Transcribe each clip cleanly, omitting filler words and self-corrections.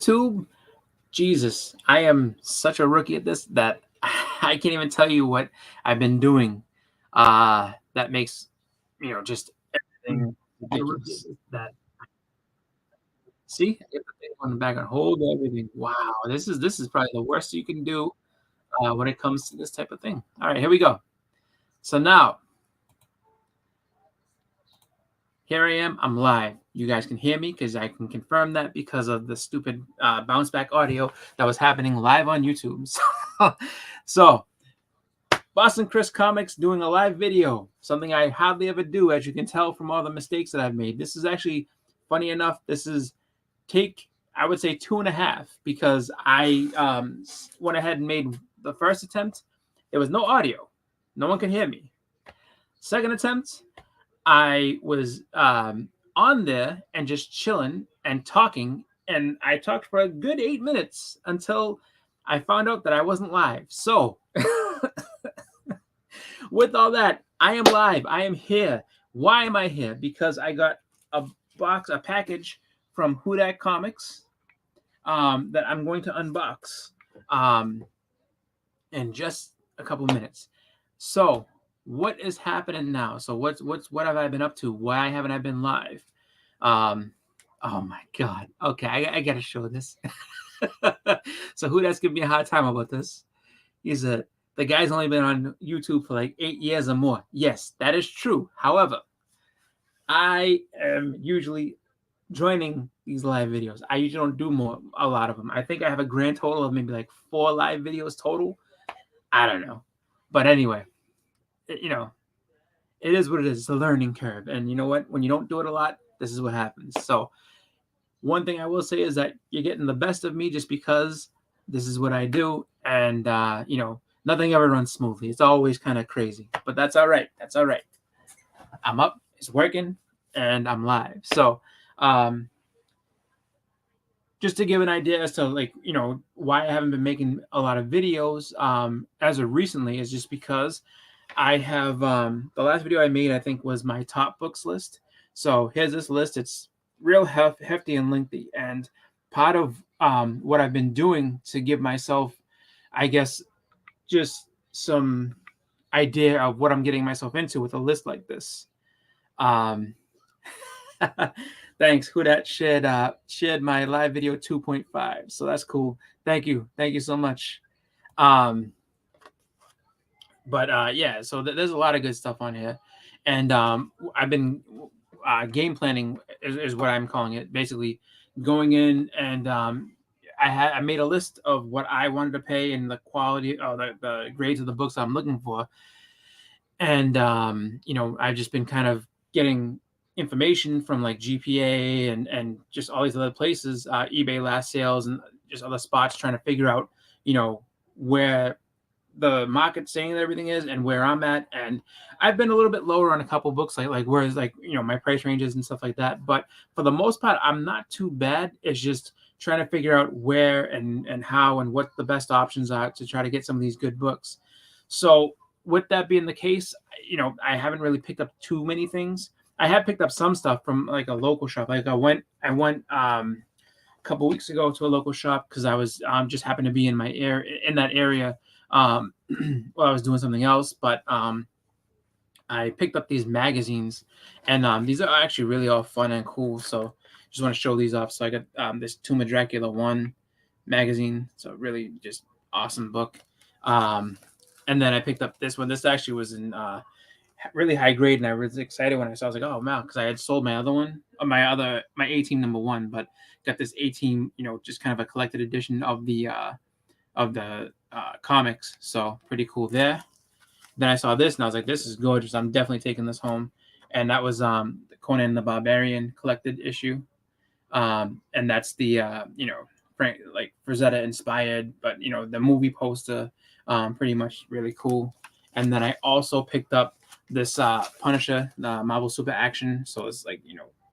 YouTube, Jesus, I am such a rookie at this that I can't even tell you what I've been doing. That makes just everything ridiculous. That see, I get the thing on the back and hold everything. Wow, this is probably the worst you can do when it comes to this type of thing. All right, here we go. So now here I am. I'm live. You guys can hear me because I can confirm that because of the stupid bounce back audio that was happening live on YouTube. So Boston Chris Comics doing a live video, something I hardly ever do, as you can tell from all the mistakes that I've made. This is actually, funny enough, this is I would say 2.5, because I went ahead and made the first attempt. There was no audio. No one could hear me. Second attempt, I was on there and just chilling and talking, and I talked for a good 8 minutes until I found out that I wasn't live. So with all that, I am live. I am here. Why am I here? Because I got a package from Whodat Comics that I'm going to unbox in just a couple minutes. So what is happening now? So what have I been up to? Why haven't I been live? Oh my God. Okay, I gotta show this. So Whodat's giving me a hard time about this. The guy's only been on YouTube for like 8 years or more. Yes, that is true. However, I am usually joining these live videos. I usually don't do a lot of them. I think I have a grand total of maybe like 4 live videos total. I don't know. But anyway, it is what it is. It's a learning curve. And you know what? When you don't do it a lot, this is what happens. So one thing I will say is that you're getting the best of me just because this is what I do. And, nothing ever runs smoothly. It's always kind of crazy. But that's all right. That's all right. I'm up. It's working. And I'm live. So just to give an idea as to why I haven't been making a lot of videos as of recently is just because I have the last video I made, I think, was my top books list. So here's this list. It's real hefty and lengthy, and part of what I've been doing to give myself, I guess, just some idea of what I'm getting myself into with a list like this. Thanks. Whodat shared my live video 2.5. So that's cool. Thank you so much. But yeah, so there's a lot of good stuff on here, and I've been game planning is what I'm calling it. Basically, going in and I made a list of what I wanted to pay and the quality or the grades of the books I'm looking for, and I've just been kind of getting information from like GPA and just all these other places, eBay last sales and just other spots, trying to figure out where the market saying that everything is and where I'm at. And I've been a little bit lower on a couple books, like whereas my price ranges and stuff like that. But for the most part, I'm not too bad. It's just trying to figure out where and how and what the best options are to try to get some of these good books. So with that being the case, I haven't really picked up too many things. I have picked up some stuff from like a local shop. Like I went a couple weeks ago to a local shop because I was just happened to be in that area while I was doing something else. But I picked up these magazines, and these are actually really all fun and cool. So just want to show these off. So I got this Tomb of Dracula 1 magazine. So really just awesome book. And then I picked up this one. This actually was in really high grade, and I was excited when I saw. I was like, oh man, because I had sold my other one, my A-Team #1, but got this A-Team, just kind of a collected edition of the comics. So pretty cool there. Then I saw this, and I was like, this is gorgeous. I'm definitely taking this home. And that was Conan the Barbarian collected issue, and that's the Frank Frazetta inspired, but the movie poster, pretty much really cool. And then I also picked up this Punisher, the Marvel Super Action. So it's like,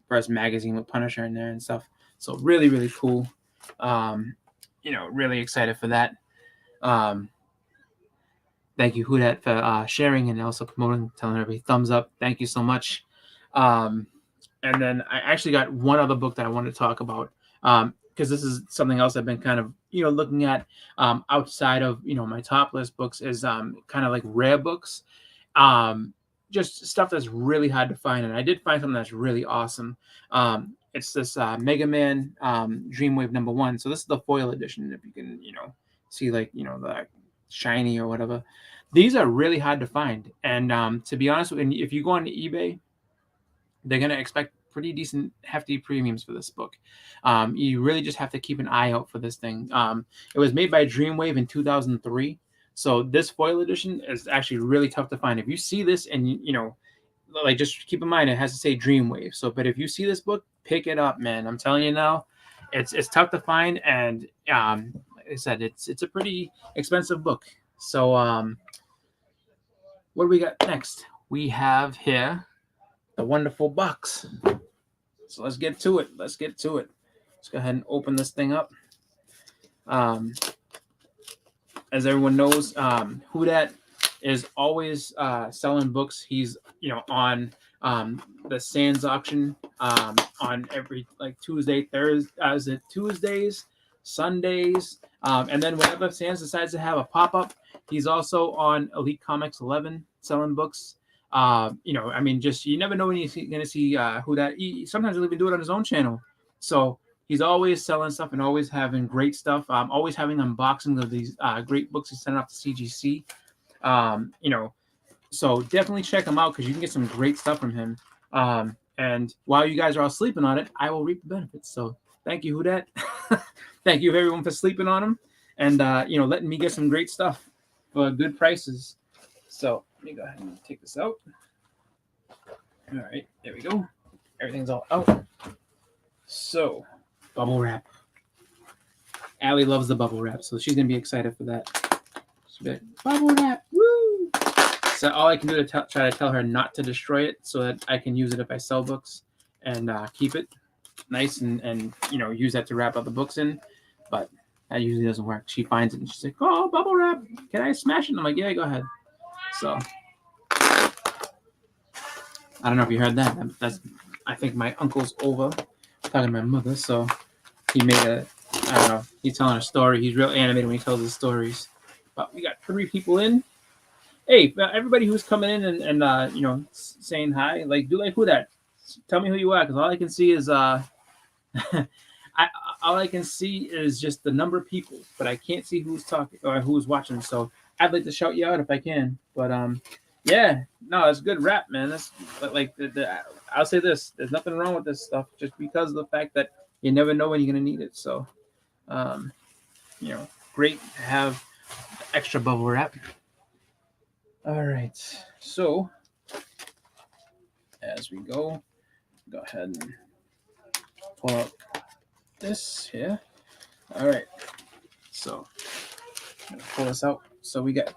first magazine with Punisher in there and stuff. So really, really cool. Really excited for that. Thank you, Whodat, for sharing and also promoting, telling everybody thumbs up. Thank you so much. And then I actually got one other book that I wanted to talk about. because this is something else I've been kind of looking at outside of my top list books is kind of like rare books, um, just stuff that's really hard to find. And I did find something that's really awesome. It's this Mega Man Dreamwave #1. So this is the foil edition. If you can see like the shiny or whatever. These are really hard to find, and to be honest, if you go on eBay, they're going to expect pretty decent, hefty premiums for this book. You really just have to keep an eye out for this thing. It was made by Dreamwave in 2003. So this foil edition is actually really tough to find. If you see this and, like just keep in mind, it has to say Dreamwave. So, but if you see this book, pick it up, man. I'm telling you now, it's tough to find. And like I said, it's a pretty expensive book. So what do we got next? We have here the wonderful box. So let's get to it. Let's go ahead and open this thing up. As everyone knows, Whodat is always selling books. He's on the Sands auction on every like Tuesday, Thursday, Tuesdays, Sundays, and then whenever Sands decides to have a pop up, he's also on Elite Comics 11 selling books. I mean, just you never know when you're going to see Whodat. Sometimes he'll even do it on his own channel. So he's always selling stuff and always having great stuff. Always having unboxings of these great books he's sending off to CGC. So definitely check him out because you can get some great stuff from him. And while you guys are all sleeping on it, I will reap the benefits. So thank you, Whodat. Thank you, everyone, for sleeping on him and letting me get some great stuff for good prices. So let me go ahead and take this out. All right, there we go. Everything's all out. So, bubble wrap. Allie loves the bubble wrap, so she's gonna be excited for that. Bubble wrap, woo! So all I can do to try to tell her not to destroy it, so that I can use it if I sell books and keep it nice and use that to wrap up the books in. But that usually doesn't work. She finds it and she's like, "Oh, bubble wrap! Can I smash it?" I'm like, "Yeah, go ahead." So I don't know if you heard that. That's I think my uncle's over talking to my mother. So he made I don't know. He's telling a story. He's real animated when he tells his stories. But we got 3 people in. Hey, everybody who's coming in and saying hi, like do like Whodat. Tell me who you are, because all I can see is all I can see is just the number of people, but I can't see who's talking or who's watching. So I'd like to shout you out if I can. But yeah, no, it's a good rap, man. That's like I'll say this: there's nothing wrong with this stuff, just because of the fact that you never know when you're gonna need it. So, great to have extra bubble wrap. All right, so as we go ahead and pull out this here. All right, so I'm gonna pull this out. So we got,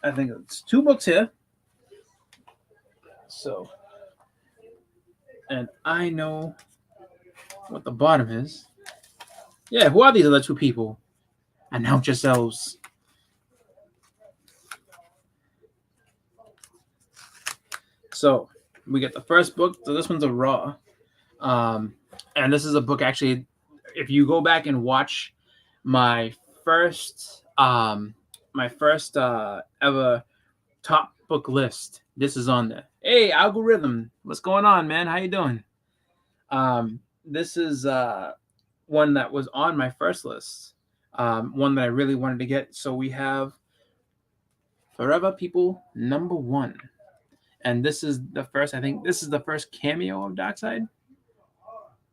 I think it's 2 books here. So, and I know what the bottom is. Yeah, who are these other 2 people? Announce yourselves. So we get the first book. So this one's a raw, and this is a book actually. If you go back and watch my first ever top book list, this is on there. Hey, algorithm, what's going on, man? How you doing? This is one that was on my first list, one that I really wanted to get. So we have Forever People #1, and this is the first. I think this is the first cameo of Darkseid,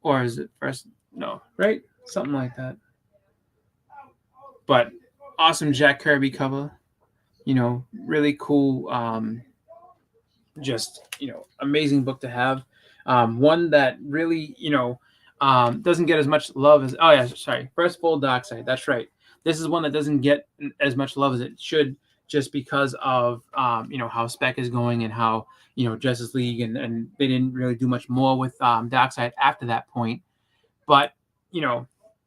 or is it first? No, right? Something like that. But awesome Jack Kirby cover. Really cool. Just amazing book to have. One that really doesn't get as much love as first full Darkseid. That's right. This is one that doesn't get as much love as it should, just because of how Spec is going and how Justice League and they didn't really do much more with Darkseid after that point. But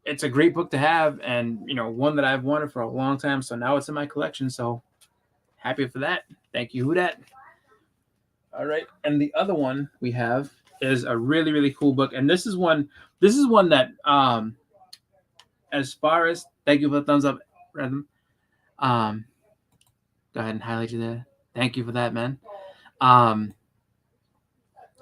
it's a great book to have, and one that I've wanted for a long time. So now it's in my collection. So happy for that. Thank you, Whodat. All right, and the other one we have is a really, really cool book, and this is one that as far as thank you for the thumbs up, Rhythm. Um, go ahead and highlight you there. Thank you for that, man. Um,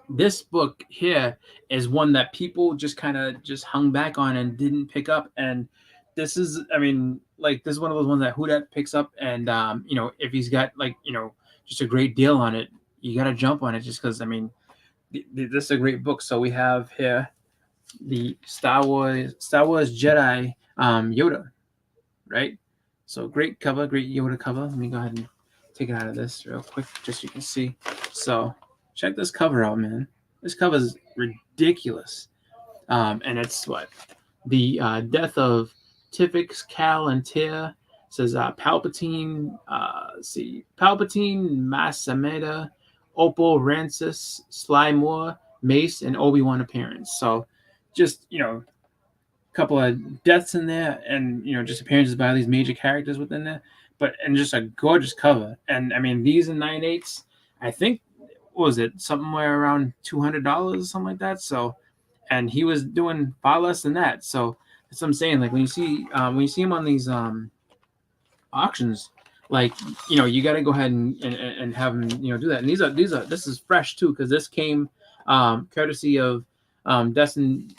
this book here is one that people just kind of just hung back on and didn't pick up. And this is, I mean, like this is one of those ones that Whodat picks up. And if he's got like just a great deal on it, you got to jump on it just because I mean, this is a great book. So we have here the Star Wars Jedi Yoda, right? So great cover, great Yoda cover. Let me go ahead and take it out of this real quick, just so you can see. So check this cover out, man. This cover is ridiculous. And it's what the death of Tifix, Cal, and Tyr. Says Palpatine. See Palpatine, Masameda, Opal, Rancis, Sly Moore, Mace, and Obi-Wan appearance. So just couple of deaths in there, and just appearances by all these major characters within there, but and just a gorgeous cover. And I mean, these in 9/8, I think, what was it, somewhere around $200 or something like that. So, and he was doing far less than that. So that's what I'm saying. Like when you see him on these auctions, like you got to go ahead and have them do that. And this is fresh too, because this came courtesy of Destin,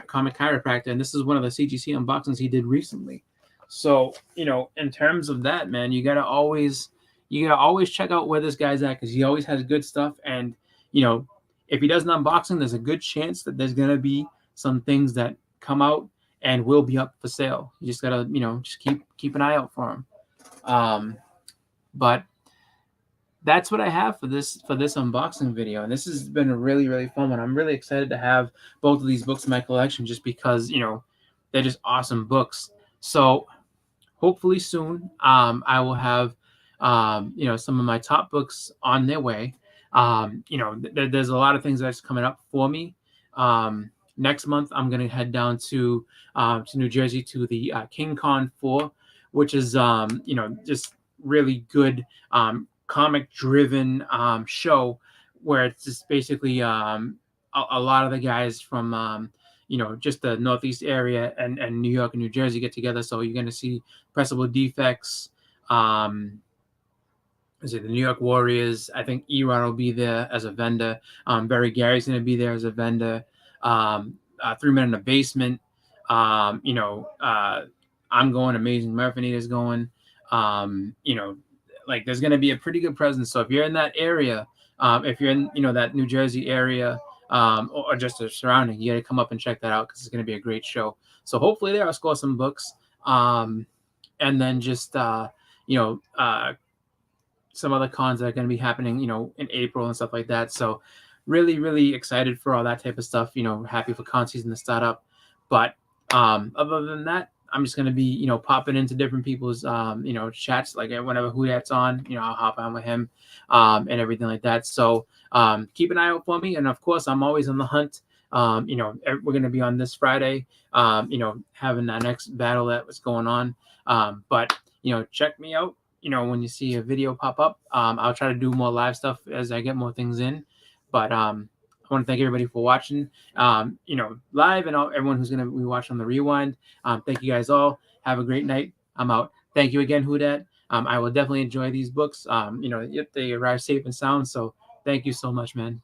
comic chiropractor, and this is one of the CGC unboxings he did recently. So in terms of that, man, you gotta always check out where this guy's at, because he always has good stuff. And if he does an unboxing, there's a good chance that there's gonna be some things that come out and will be up for sale. You just gotta just keep an eye out for them. But that's what I have for this unboxing video, and this has been a really, really fun one. I'm really excited to have both of these books in my collection, just because they're just awesome books. So hopefully soon I will have some of my top books on their way. There's a lot of things that's coming up for me. Next month I'm going to head down to New Jersey to the King Con 4, which is just really good comic driven show, where it's just basically a lot of the guys from just the Northeast area and New York and New Jersey get together. So you're going to see Pressable Defects, is it the New York Warriors? I think Erod will be there as a vendor. Barry Gary's going to be there as a vendor. 3 Men in the Basement. I'm going. Amazing Murphy is going. Like there's going to be a pretty good presence. So if you're in that area, if you're in that New Jersey area, or just the surrounding, you got to come up and check that out, because it's going to be a great show. So hopefully there I'll score some books, and then just some other cons that are going to be happening in April and stuff like that. So really, really excited for all that type of stuff. Happy for con season to start up. But other than that, I'm just going to be popping into different people's chats, like whenever Whodat's on, I'll hop on with him and everything like that. So keep an eye out for me, and of course I'm always on the hunt. We're going to be on this Friday, having that next battle that was going on. But check me out when you see a video pop up. I'll try to do more live stuff as I get more things in. But I want to thank everybody for watching, live, and everyone who's going to be watching on the rewind. Thank you guys all. Have a great night. I'm out. Thank you again, Whodat. I will definitely enjoy these books. They arrive safe and sound. So thank you so much, man.